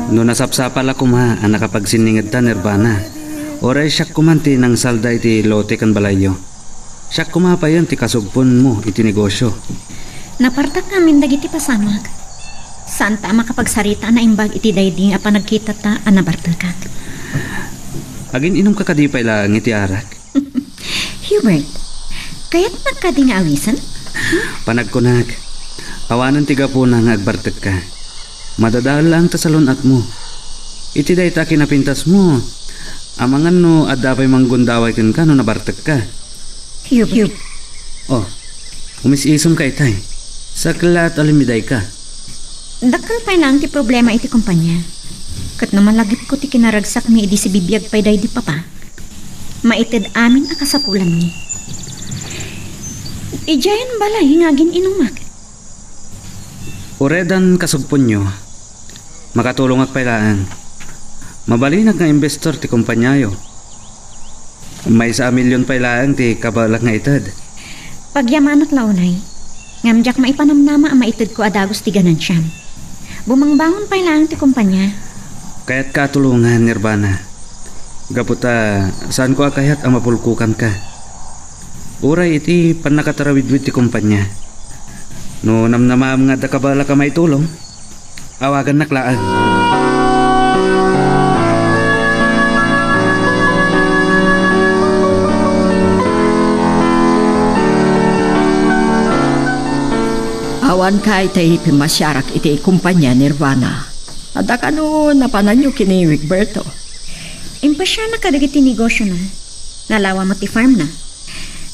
No nasapsapala kuma ang nakapagsiningad ta Nirvana. Oray siyak kumanti ng salda iti lote kan balayo. Siyak kumapa yan ti kasugpon mo iti negosyo. Napartak namin dagiti pasamag. Saan ta makapagsarita na imbag iti dayding apa nagkita ta anabartakat. Agin inom ka kadipay lang iti arak. Hubert, kaya't nagkading awisan? Panagkunag. Awanan tiga po na nga agbartag ka. Madadaan lang ta salon at mo. Iti day ta kinapintas mo. Amangan no adapay manggundaway ken ka no nabartag ka. Hubert. Oh, umisisom ka itay. Saklat alimiday ka. Dakal pa'y lang ti problema iti kumpanya. Kat naman lagip ko ti kinaragsak mi idi si bibiyag pa'y day di papa. Maited amin akasapulan ni. Ijayan balay ngagin inumak. Uredan kasugpon nyo. Makatulong at pailaan. Mabalinag nga investor ti kumpanyayo. May 1 milyon pailaan ti kabalak nga itad. Pagyaman at launay, ngamjak maipanamnama ang maitid ko adagos ti ganansyan. Bumangbangon pailaan ti kumpanya. Kaya't katulungan, Nirvana. Gaputa, saan ko akayat ang mapulkukan ka? Uray iti panakatarawidwid ti kumpanya. No namnamam nga da kabala ka may tulong, awagan naklaan. Awan ka iti pimasyarak iti kumpanya Nirvana. Ada ka no napananyo kini Wigberto. Impasya na kadagiti negosyo na. Nalawa mo ti farm na.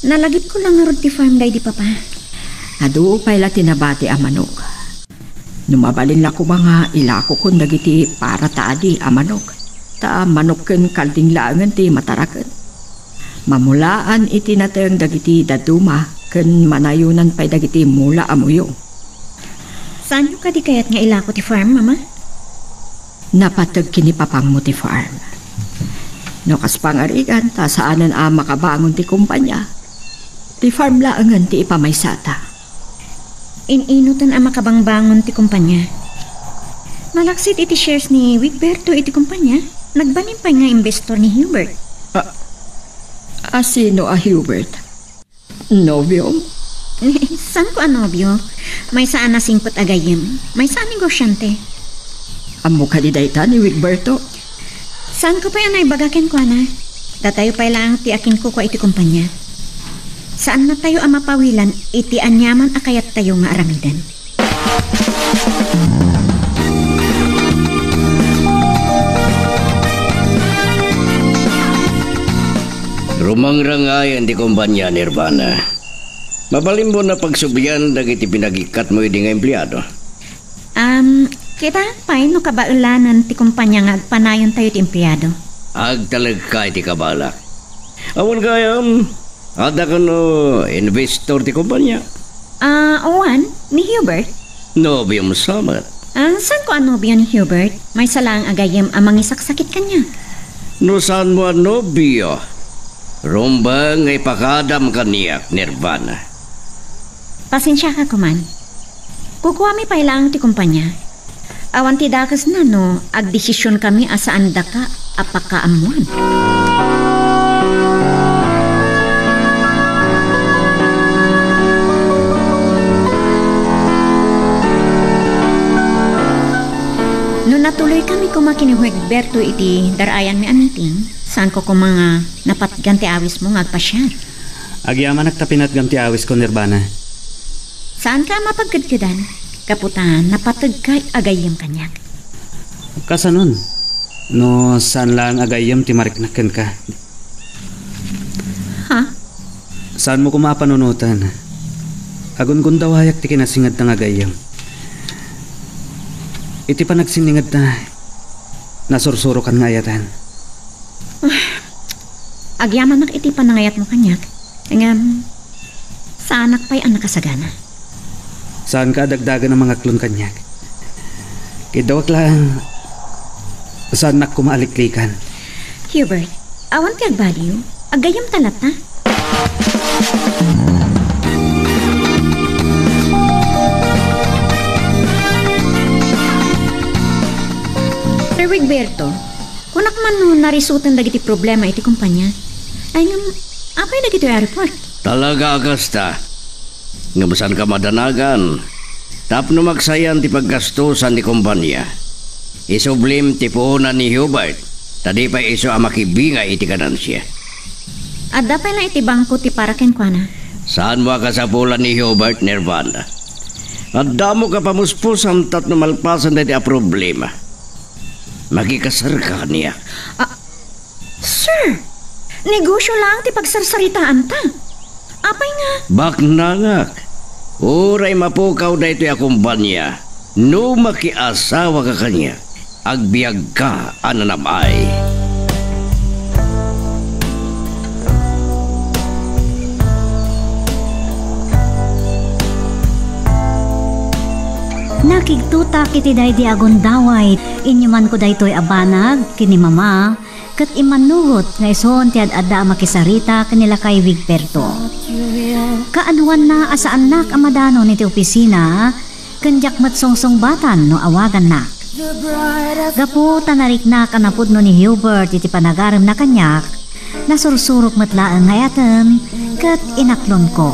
Nalagip ko lang nga ti farm day di papa. Adu pa'y la tinabati a manok. Numabalin la ko mga ilako kung dagiti para taadi a manok. Ta manok ken kalding laangan ti mataraken. Mamulaan iti nateng dagiti daduma ken manayunan pa'y dagiti mula amuyo. Saan yung kadi kayat nga ilako ti farm, mama? Napatag kini papang mo ti farm. No kas pangarigan ta saanan a makabangon ti kumpanya. Ti farm laangan ti ipamaysata. Ininutan ang makabangbangon ti kumpanya. Malaksit iti shares ni Wigberto iti kumpanya. Nagbanim pa nga investor ni Hubert. Sino a Hubert? Nobyo? San ko anobyo? May saan na singpot agayim. May saan negosyante. Amo ka di dayta ni Wigberto? Saan ko pa yan ay bagakin ko na? Datayo pa lang ti akin ko iti kumpanya. Saan na tayo ang mapawilan, iti anyaman akayat tayo nga aramidan. Rumangrangay di kumpanya Nirvana. Mabalin mo na pagsubian dagiti pinagikat mo hindi nga empleyado. Kita pa'y no kabaulanan ti kumpanya nga agpanayon tayo ti empleyado. Agtalag ka iti kabalak. Awan kayam, ada ka no investor ti kumpanya. Owan, ni Hubert. Nobyong samat. Saan ko ano biyan ni Hubert? May salang agayem amang isaksakit kanya. No saan mo nobyo? Rumba ngay pakadam kaniyak, Nirvana. Pasensya ka kuman. Kukuha mi pailang ti kumpanya. Awan ti dakas na no, agdesisyon kami asaan da ka apakaamuan. No natuloy kami kumakin ni Huegberto iti darayan mi a meeting, saan ko mga napatgan ti awis mo ngagpasyar. Agyaman nagtapinat ti awis ko, Nirvana. Saan ka mapagkadkadan? Kaputan, napatag kay agayam kanyak. Kasanon? No, saan lang agayam ti mariknakan ka? Ha? Saan mo kumapanunutan? Agun-gun daw hayak ti kinasingad ng agayam. Iti pa nagsiningad na nasursuro kan ngayatan. Agyaman nak iti panangayat mo kanyak. Ngam, saanak pa'y ang nakasagana. Saan ka dagdagan ng mga klon kanyak? Kidawak lang, saan nak kumaaliklikan? Hubert, awan ti agbaliw, agayam talat na. Sir Wigberto, kunak man no narisutan dagiti problema iti kumpanya, ay ngam, apay dagiti report? Talaga, Augusta. Ngabasan ka madanagan. Tapno magsayan ti paggastusan ni kumpanya. Isublim ti puhunan ni Hubert. Tadi pa iso ang makibinga iti ganansya. At dapay lang iti bangko ti para kenkwana. Saan mo kasapulan ni Hubert, Nirvana? At damo ka pamuspos ang tatno malpasan na iti a problema. Magikasar ka niya. Sir, negosyo lang ti pagsarsaritaan ta. Apay nga. Baknangak. Uray mapukaw na ito yung kumpanya. No makiasawa ka kanya. Agbiag ka ananamay. Nakigtuta kiti day di agundaway. Inyuman ko daytoy abanag kini mama. Kat imanugot nga ison ti adda makisarita kanila kay Wigberto. Kaanuan na asaan nak amadano niti opisina, kanjak matsongsong batan no awagan na. Gapu tanarik na kanapod no ni Hubert iti panagaram na kanyak, nasursurok matlaang hayatan, kat inaklon ko.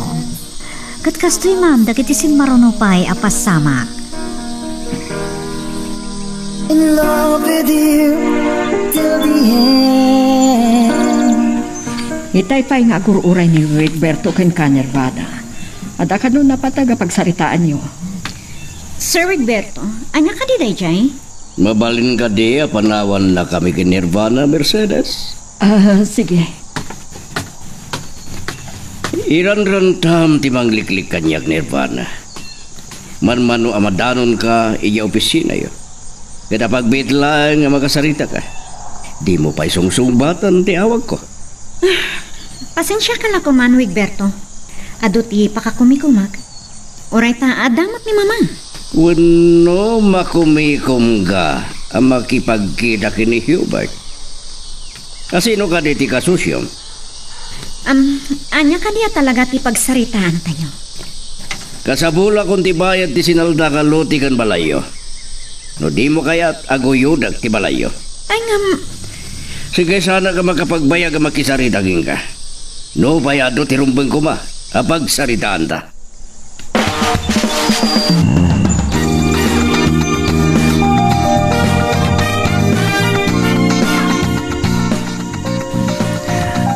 Kat kastoy man dagiti sinmarunupay apas samak. In love with you till the end. Itay pa'y nga agururay ni Wigberto ken ka, Nirvana. Ada ka nun napataga pagsaritaan niyo. Sir Wigberto, anya ka di day jay? Mabalin ka di, panawan na kami kin Nirvana, Mercedes. Sige. Iran-rantam timang liklik kanyak, Nirvana. Man-mano amadanon ka, iya opisina yo. Kada pagbit lang nga makasarita ka. Di mo pa'y sungsungbatan ti awag ko. Pasensya ka lang kuman, Wigberto. Aduti pakakumikumag. Oray ta adamat ni mama. Wano makumikum ka ang makipagkita kini Hubert. Kasino ka di ti kasusyong? Anya ka diya talaga ti pagsaritaan tayo. Kasabula kung ti bayad ti sinalda ka loti kan balayo. No di mo kaya't aguyudag ti balayo. Ay ngam... Sige sana ka makapagbayag ang makisaritagin ka. No bayado ti rumbeng kuma. Apag saritaan ta.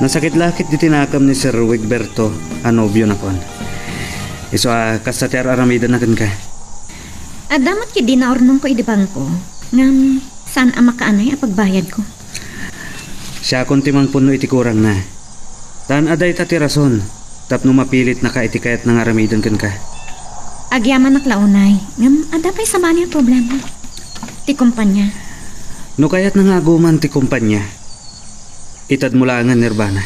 Nasakit-lakit di tinakam ni Sir Wigberto anobyo na kon. Iso kasater aramida na ka. Damat ki di na ornong ko idibang ko. Ngam, saan ang makaanay ang pagbayad ko? Siya kon timang puno iti kurang na. Tan aday tati rason. Tapno mapilit na ka iti kayat ng aramidan kan ka. Agyaman naklaunay. Ngam, adapay sama niya problema. Ti kumpanya. No kayat na nga aguman ti kumpanya. Itad mo langan, Nirvana.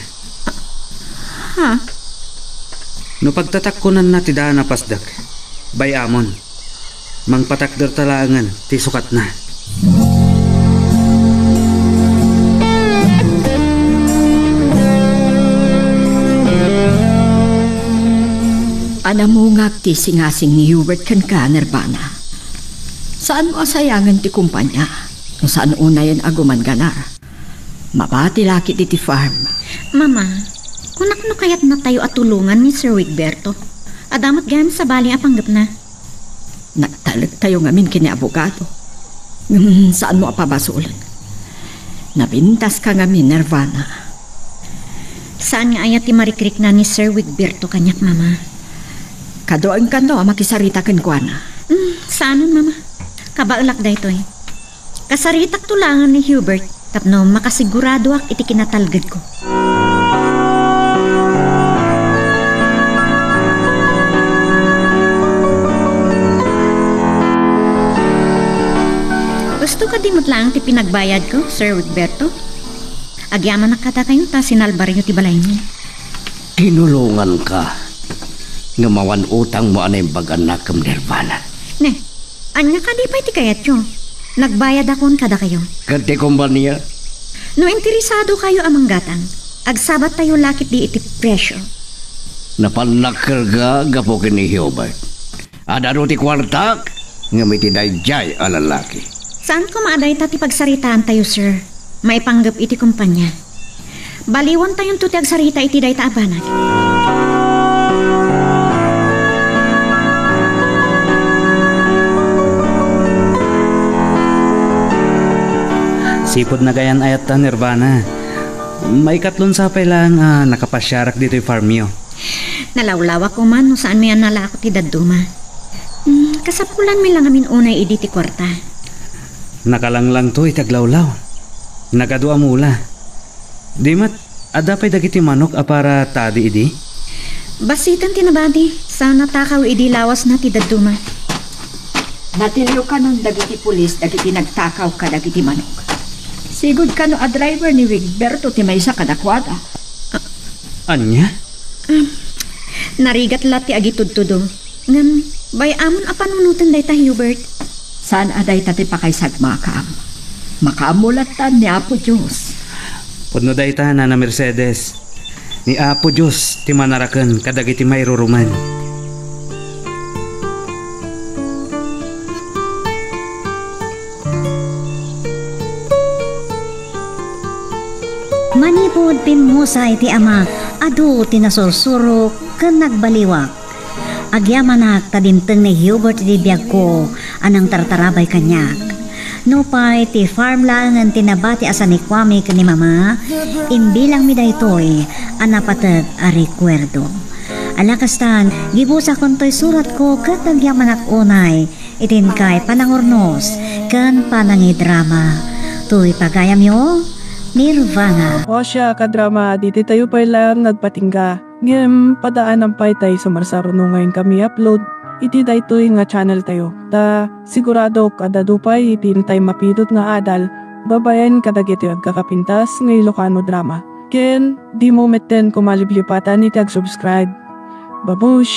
Ha? No pagtatakkunan na ti daan na pasdak, bay amon, mang patakder talangan, ti sukat na. Anamungag ti singasing ni Hubert kan ka, Nirvana. Saan mo asayangan ti kumpanya? Kung saan unayan aguman ganar? Mabati laki ti farm. Mama, kunak no kayat na tayo at tulungan ni Sir Wigberto. Adamat gan sa bali apanggap na. Nagtalag tayo ngamin kini abogado. Saan mo apabasulan? Nabintas ka ngamin, Nirvana. Saan nga ayat ti marikrik na ni Sir Wigberto kanyak, Mama? Kadoan ka no, makisarita kan kwa na. Saanon, Mama? Kabaulak da ito eh. Kasaritak tulangan ni Hubert. Tapno makasigurado ak iti kinatalgad ko. Gusto ka di lang ti pinagbayad ko, Sir Wigberto? Agyaman na kata kayo ta sinalbaryo ti balay niyo. Tinulungan ka. Ngamawan utang mo anay baganak kam Nirvana. Ne, anya ka di pa iti kayat yo. Nagbayad akon kada kayo. Kante kumpanya? No interesado kayo amang gatang, agsabat tayo lakit di iti presyo. Napanakal ka gapokin ni Hubert. Adaro ti kwartak, ngamiti dayjay alalaki. Saan ko maaday tati pagsaritaan tayo, sir? Maipanggap iti kumpanya. Baliwan tayong tuti agsarita iti day taabanag. Sipod na gayan ayat ta, Nirvana. May katlon sapay lang nakapasyarak dito yung farm nyo. Nalawlawa ko man no saan may analako ti daduma. Kasapulan may lang amin unay idi ti kwarta. Nakalanglang to itaglawlaw. Nagadua mula. Di mat, adapay dagiti manok para tadi idi? Basitan tinabadi, sana takaw idi lawas na ti daduma. Natilyo ka nun dagiti pulis, dagiti nagtakaw ka dagiti manok. Sigod ka no a driver ni Wigberto ti maysa kadakwada. Anya? Narigat lati agitudtudo. Ngam, bay amon apanunutan day ta Hubert. Saan aday tati pakaysag makam? Makaamulatan ni Apo Diyos. Pudno day ta na Mercedes. Ni Apo Diyos ti manaraken kadagiti mairuruman. Manipod pinmusay ti ama, adu tinasursurok ken nagbaliwak. Agyamanak tadimteng ni Hubert di biyag ko anang tartarabay kanyak. Nupay ti farm lang ang tinabati asa ni Kwame ken ni mama, imbilang mi daytoy anapatag a recuerdo. Alakastan, gibusa kon toy surat ko ket agyamanak unay, itin kay panangurnos ken panangidrama. Tuy pagayam yo, Nirvana. O siya, kadrama, diti tayo pa lang nagpatingga. Ngem, padaan ang pay tayo sumarsaro ngayon kami upload. Iti daytoy nga channel tayo. Ta, sigurado kada dupay iti tayo mapidot nga adal. Babayan kadagiti at kakapintas ng Ilocano drama. Ken, di mo metten kumaliblipatan iti ag-subscribe. Babush!